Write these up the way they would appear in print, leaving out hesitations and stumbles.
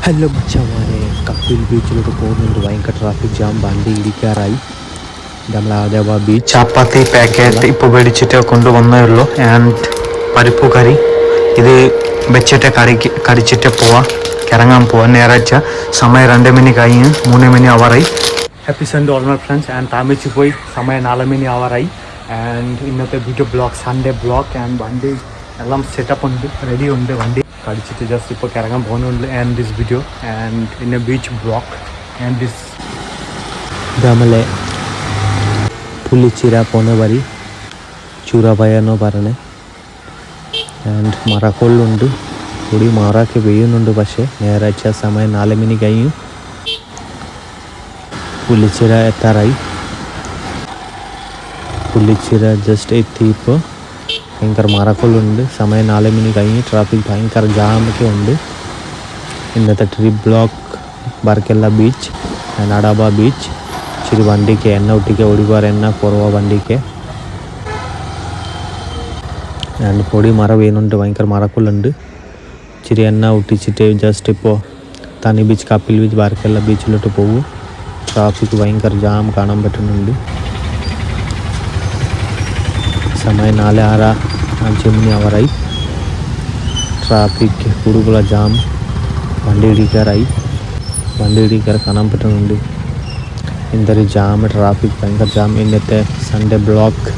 Hello മച്ചന്മാരെ, കപ്പിൽ ബീച്ചിലോട്ട് പോകുന്നുണ്ട്. ഭയങ്കര ട്രാഫിക് ജാം, വണ്ടി ഇടിക്കാറായി. നമ്മൾ ആദാബ ബീച്ച് ചപ്പാത്തി പാക്കറ്റ് ഇപ്പോൾ മേടിച്ചിട്ട് കൊണ്ടുവന്നേ ഉള്ളൂ. ആൻഡ് പരിപ്പ് കറി ഇത് വെച്ചിട്ട് കടിച്ചിട്ട് ഇറങ്ങാൻ പോവാൻ. ഞായറാഴ്ച സമയം 2 മണി കഴിഞ്ഞ് 3 മണി ആവാറായി. Happy Sunday all my friends. And താമസിച്ച് പോയി സമയം 4 മണി ആവാറായി. ആൻഡ് ഇന്നത്തെ video blog, Sunday blog. And വണ്ടി എല്ലാം സെറ്റപ്പ് ഉണ്ട്, റെഡി ഉണ്ട്. വണ്ടി കടിച്ചിട്ട് ജസ്റ്റ് ഇപ്പോൾ ഇറങ്ങാൻ പോകുന്നുണ്ട്. And this video and in A beach blog. And this നമ്മളെ പുള്ളിച്ചിര പോകുന്ന വഴി ചൂറാപായ എന്നോ പറഞ്ഞേ. ആൻഡ് മറക്കൊള്ളുണ്ട്, പൊടി മാറാക്കി പെയ്യുന്നുണ്ട്. പക്ഷേ ഞായറാഴ്ച സമയം 4 മണി കഴിഞ്ഞു. പുള്ളിച്ചിര എത്താറായി. പുള്ളിച്ചിര ജസ്റ്റ് എത്തി. ഇപ്പോൾ ഭയങ്കര മറക്കൊള്ളുണ്ട്. സമയം 4 മണി കഴിഞ്ഞ്. ട്രാഫിക് ഭയങ്കര ജാമൊക്കെ ഉണ്ട്. ഇന്നത്തെ trip block Barkella beach and Adaba beach. ഇച്ചിരി വണ്ടിക്ക് എണ്ണ ഒട്ടിക്കുക, ഒരുപാട് എണ്ണ കുറവാ വണ്ടിക്ക്. ആൻഡ് പൊടി മറ വീണുണ്ട്, ഭയങ്കര മറക്കൊള്ളുണ്ട്. ഇച്ചിരി എണ്ണ ഒട്ടിച്ചിട്ട് ജസ്റ്റ് ഇപ്പോൾ തനി ബീച്ച്, കപ്പിൽ ബീച്ച്, ബാർക്കെല്ല ബീച്ചിലോട്ട് പോകും. ട്രാഫിക് ഭയങ്കര ജാം കാണാൻ പറ്റുന്നുണ്ട്. സമയം 4:05 മണി ആവാറായി. ട്രാഫിക് കൂടുതലുള്ള ജാം, വണ്ടി ഇടിക്കാറായി. വണ്ടി ഇടിക്കാറ് കാണാൻ പറ്റുന്നുണ്ട്. എന്തൊരു ജാം, ട്രാഫിക് ഭയങ്കര ജാം. ഇന്നത്തെ സൺഡേ ബ്ലോഗ്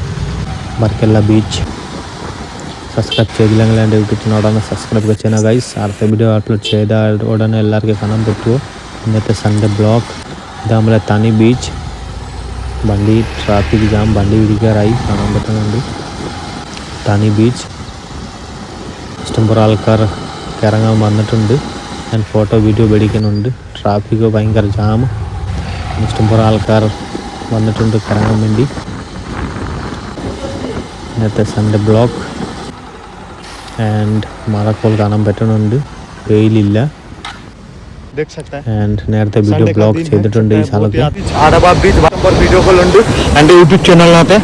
ബാർക്കെല്ല ബീച്ച്. സബ്സ്ക്രൈബ് ചെയ്തില്ലെങ്കിൽ എൻ്റെ യൂട്യൂബ് ചാനൽ ഉടനെ സബ്സ്ക്രൈബ് ചെയ്യണം ഗൈസ്. അടുത്ത വീഡിയോ അപ്ലോഡ് ചെയ്ത ഉടനെ എല്ലാവർക്കും കാണാൻ പറ്റുമോ. ഇന്നത്തെ സൺഡേ ബ്ലോഗ് ഇത് നമ്മളെ തനി ബീച്ച്. വണ്ടി ട്രാഫിക് ജാം, വണ്ടി ഇടിക്കാറായി കാണാൻ പറ്റുന്നുണ്ട്. തനി ബീച്ച് ഇഷ്ടംപോലെ ആൾക്കാർ ഇറങ്ങാൻ വന്നിട്ടുണ്ട്. ഞാൻ ഫോട്ടോ വീഡിയോ മേടിക്കുന്നുണ്ട്. ട്രാഫിക് ഭയങ്കര ജാം, ഇഷ്ടംപോലെ ആൾക്കാർ വന്നിട്ടുണ്ട് ഇറങ്ങാൻ വേണ്ടി. ഇന്നത്തെ സൺഡേ ബ്ലോഗ്. ആൻഡ് മഴക്കോൾ കാണാൻ പറ്റുന്നുണ്ട്, വെയിലില്ല. ആൻഡ് നേരത്തെ വീഡിയോ ബ്ലോഗ് ചെയ്തിട്ടുണ്ട് ഈ സ്ഥലത്ത്. വീഡിയോ കോൾ ഉണ്ട് എൻ്റെ യൂട്യൂബ് ചാനലിനകത്ത്.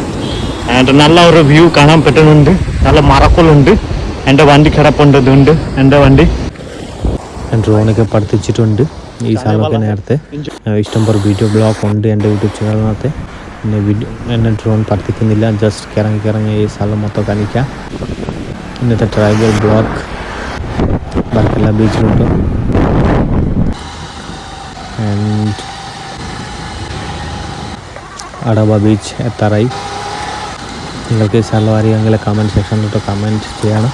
ആൻഡ് നല്ല ഒരു വ്യൂ കാണാൻ പറ്റുന്നുണ്ട്. നല്ല മറക്കോളുണ്ട്. എൻ്റെ വണ്ടി കിടപ്പുണ്ട്. എൻ്റെ വണ്ടി ഡ്രോണൊക്കെ പഠിപ്പിച്ചിട്ടുണ്ട് ഈ സ്ഥലമൊക്കെ. നേരത്തെ ഇഷ്ടംപോലെ വീഡിയോ ബ്ലോഗ് ഉണ്ട് എൻ്റെ യൂട്യൂബ് ചാനലിനകത്ത്. എന്നെ ഡ്രോൺ പഠിപ്പിക്കുന്നില്ല, ജസ്റ്റ് ഇറങ്ങി ഈ സ്ഥലം മൊത്തം കാണിക്കാം. ഇന്നത്തെ ട്രൈബൽ ബ്ലോഗ് ബാർക്കെല്ല ബീച്ചിലോട്ട്. ആൻഡ് അഡാബ ബീച്ച് എത്താറായി. നിങ്ങൾക്ക് ഈ സ്ഥലം അറിയാമെങ്കിൽ കമൻറ്റ് സെക്ഷനിലോട്ട് കമൻറ്റ് ചെയ്യണം.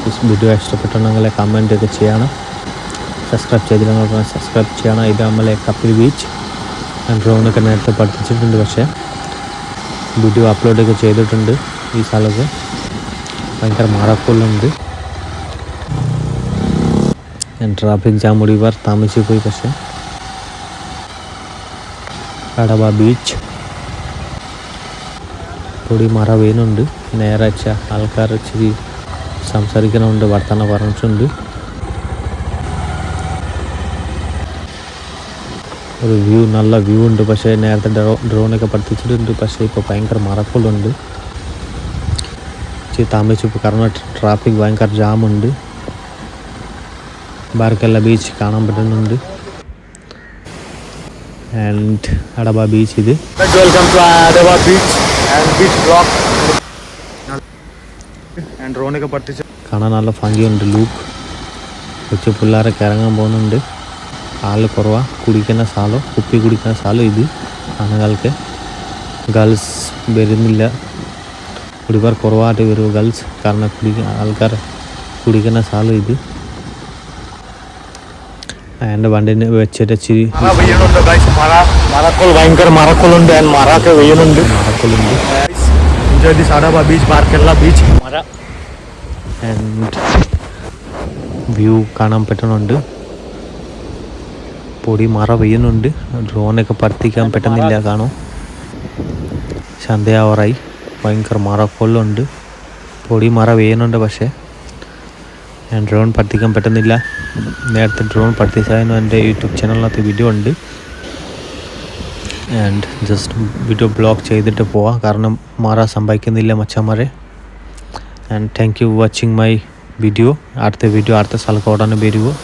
ഈ വീഡിയോ ഇഷ്ടപ്പെട്ടുണ്ടെങ്കിൽ കമൻറ്റ് ഒക്കെ ചെയ്യണം. സബ്സ്ക്രൈബ് ചെയ്തില്ലെങ്കിൽ സബ്സ്ക്രൈബ് ചെയ്യണം. ഇത് നമ്മളെ കപ്പിൽ ബീച്ച്. ഞാൻ ഡ്രോണൊക്കെ നേരത്തെ പഠിപ്പിച്ചിട്ടുണ്ട്, പക്ഷേ വീഡിയോ അപ്ലോഡൊക്കെ ചെയ്തിട്ടുണ്ട്. ഈ സ്ഥലത്ത് ഭയങ്കര മഴക്കൊള്ളുണ്ട്. ഞാൻ ട്രാഫിക് ജാം ഒരുപാർ താമസിച്ച് പോയി. പക്ഷേ അഡാബ ബീച്ച് പൊടി മറ വീണുണ്ട്. ഞായറാഴ്ച ആൾക്കാർ ഇച്ചിരി സംസാരിക്കണമുണ്ട്, വർത്തമാനം പറഞ്ഞിട്ടുണ്ട്. ഒരു വ്യൂ, നല്ല വ്യൂ ഉണ്ട്. പക്ഷേ നേരത്തെ ഡ്രോണൊക്കെ പഠിപ്പിച്ചിട്ടുണ്ട്. പക്ഷേ ഇപ്പോൾ ഭയങ്കര മറക്കൊള്ളുണ്ട്. ഇച്ചിരി താമസിച്ചു കാരണം ട്രാഫിക് ഭയങ്കര ജാമുണ്ട്. ബാർക്കെല്ല ബീച്ച് കാണാൻ പറ്റുന്നുണ്ട്. ആൻഡ് അഡാബ ബീച്ച് ഇത്. Welcome to Adaba beach and beach blog. And ഡ്രോണൊക്കെ പഠിപ്പിച്ച കാണാൻ നല്ല ഭംഗിയുണ്ട്. ലൂക്ക് കൊച്ചു പിള്ളേരൊക്കെ ഇറങ്ങാൻ പോകുന്നുണ്ട്. ആള് കുറവാണ്. കുടിക്കുന്ന സ്ഥലം, കുപ്പി കുടിക്കുന്ന സ്ഥലം ഇത്. ആണുങ്ങൾക്ക് ഗേൾസ് വരുന്നില്ല, ഒരുപാട് കുറവായിട്ട് വരും ഗേൾസ്. കാരണം ആൾക്കാർ കുടിക്കുന്ന സ്ഥലം ഇത്. എൻ്റെ വണ്ടിനെ വെച്ചിട്ട് ഇച്ചിരി ഭയങ്കര മറക്കോളുണ്ട്. മറൊക്കെ വീഴുന്നുണ്ട്. അഡാബ ബീച്ച്, ബാർക്കെല്ല ബീച്ച്. മറ ആൻഡ് വ്യൂ കാണാൻ പറ്റുന്നുണ്ട്. പൊടി മറ പെയ്യുന്നുണ്ട്. ഡ്രോണൊക്കെ പഠിപ്പിക്കാൻ പറ്റുന്നില്ല കാണും. സന്ധ്യാവറായി. ഭയങ്കര മറക്കൊള്ളുണ്ട്. പൊടി മറ പെയ്യുന്നുണ്ട്. പക്ഷേ ഞാൻ ഡ്രോൺ പഠിപ്പിക്കാൻ പറ്റുന്നില്ല. നേരത്തെ ഡ്രോൺ പഠിപ്പിച്ചതിന് എൻ്റെ യൂട്യൂബ് ചാനലിനകത്ത് വീഡിയോ ഉണ്ട്. ആൻഡ് ജസ്റ്റ് വീഡിയോ ബ്ലോഗ് ചെയ്തിട്ട് പോവാം, കാരണം മറ സംഭവിക്കുന്നില്ല മച്ചന്മാരെ. And thank you watching my video. അടുത്ത സ്ഥലത്ത് ഉടനെ വരുമോ.